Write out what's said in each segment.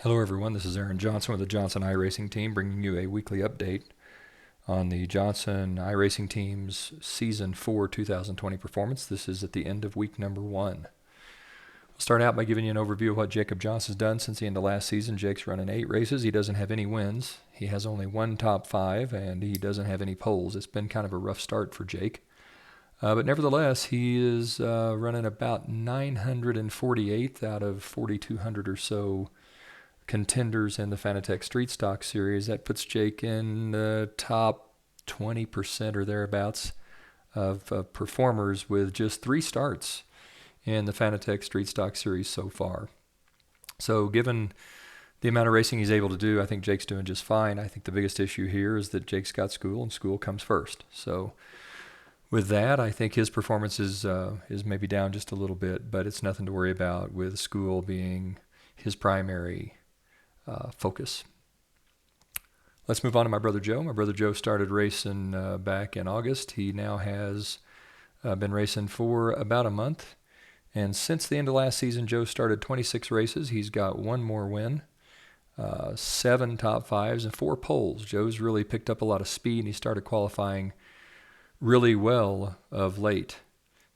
Hello everyone, this is Aaron Johnson with the Johnson iRacing team bringing you a weekly update on the Johnson iRacing team's Season 4 2020 performance. This is at the end of week number 1. I'll start out by giving you an overview of what Jacob Johnson's done since the end of last season. Jake's running 8 races. He doesn't have any wins. He has only one top 5 and he doesn't have any poles. It's been kind of a rough start for Jake. But nevertheless, he is running about 948th out of 4,200 or so contenders in the Fanatec Street Stock Series. That puts Jake in the top 20% or thereabouts of performers with just 3 starts in the Fanatec Street Stock Series so far. So given the amount of racing he's able to do, I think Jake's doing just fine. I think the biggest issue here is that Jake's got school and school comes first. So with that, I think his performance is maybe down just a little bit, but it's nothing to worry about with school being his primary focus. Let's move on to my brother Joe. My brother Joe started racing back in August. He now has been racing for about a month. And since the end of last season, Joe started 26 races. He's got 1 more win, 7 top 5s, and 4 poles. Joe's really picked up a lot of speed, and he started qualifying really well of late.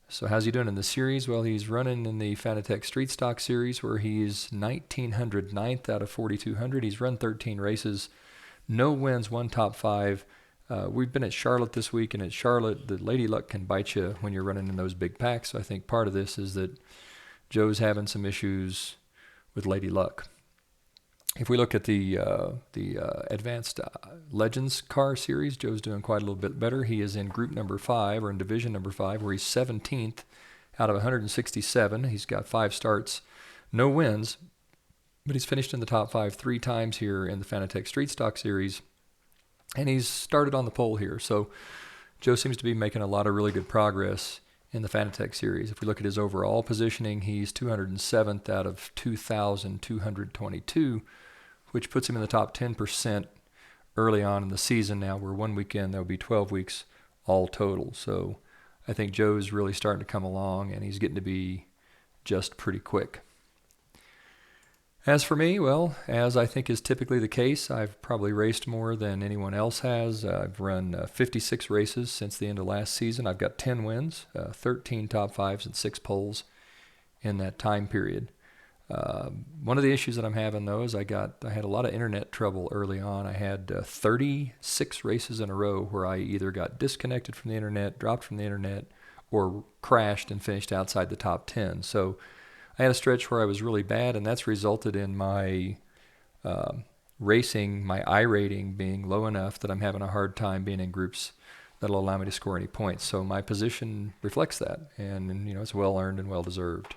So how's he doing in the series? Well, he's running in the Fanatec Street Stock Series where he's 1,909th out of 4,200. He's run 13 races, no wins, 1 top 5. We've been at Charlotte this week, and at Charlotte, the lady luck can bite you when you're running in those big packs. So I think part of this is that Joe's having some issues with lady luck. If we look at the Advanced Legends Car Series, Joe's doing quite a little bit better. He is in group number 5, or in division number 5, where he's 17th out of 167. He's got 5 starts, no wins, but he's finished in the top 5 3 times here in the Fanatec Street Stock Series, and he's started on the pole here. So Joe seems to be making a lot of really good progress in the Fanatec Series. If we look at his overall positioning, he's 207th out of 2,222, which puts him in the top 10% early on in the season. Now we're 1 weekend, there'll be 12 weeks all total. So I think Joe's really starting to come along, and he's getting to be just pretty quick. As for me, well, as I think is typically the case, I've probably raced more than anyone else has. I've run 56 races since the end of last season. I've got 10 wins, 13 top 5s, and 6 poles in that time period. One of the issues that I'm having, though, is I had a lot of internet trouble early on. I had 36 races in a row where I either got disconnected from the internet, dropped from the internet, or crashed and finished outside the top 10. So I had a stretch where I was really bad, and that's resulted in my racing, my iRating being low enough that I'm having a hard time being in groups that'll allow me to score any points. So my position reflects that, and it's well earned and well deserved.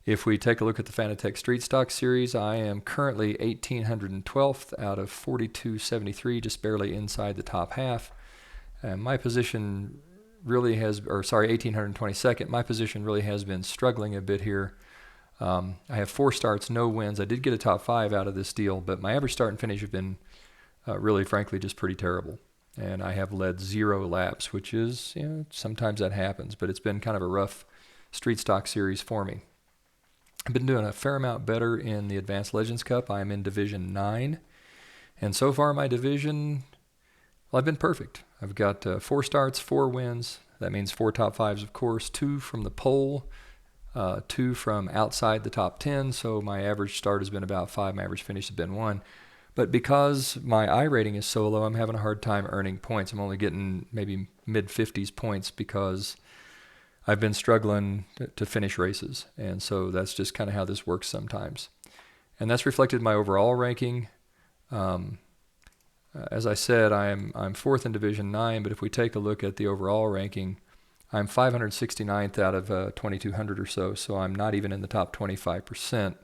If we take a look at the Fanatec Street Stock Series, I am currently 1,812th out of 4,273, just barely inside the top half. And my position really 1,822nd. My position really has been struggling a bit here. I have 4 starts, no wins. I did get a top 5 out of this deal, but my average start and finish have been really, frankly, just pretty terrible. And I have led 0 laps, which is, sometimes that happens, but it's been kind of a rough Street Stock Series for me. I've been doing a fair amount better in the Advanced Legends Cup. I am in Division 9. And so far my division, well, I've been perfect. I've got 4 starts, 4 wins. That means 4 top 5s, of course, 2 from the pole, 2 from outside the top 10. So my average start has been about 5. My average finish has been 1. But because my iRating is so low, I'm having a hard time earning points. I'm only getting maybe mid-50s points because I've been struggling to finish races, and so that's just kind of how this works sometimes. And that's reflected in my overall ranking. As I said, I'm 4th in Division 9, but if we take a look at the overall ranking, I'm 569th out of 2,200 or so, so I'm not even in the top 25%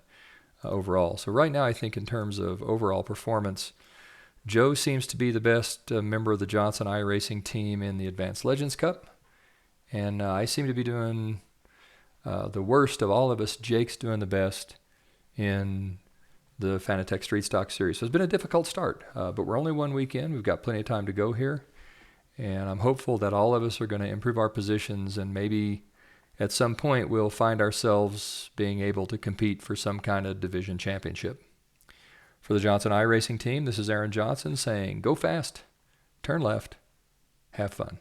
overall. So right now I think in terms of overall performance, Joe seems to be the best member of the Johnson iRacing team in the Advanced Legends Cup. And I seem to be doing the worst of all of us. Jake's doing the best in the Fanatec Street Stock Series. So it's been a difficult start, but we're only 1 weekend. We've got plenty of time to go here. And I'm hopeful that all of us are going to improve our positions, and maybe at some point we'll find ourselves being able to compete for some kind of division championship. For the Johnson iRacing team, this is Aaron Johnson saying, go fast, turn left, have fun.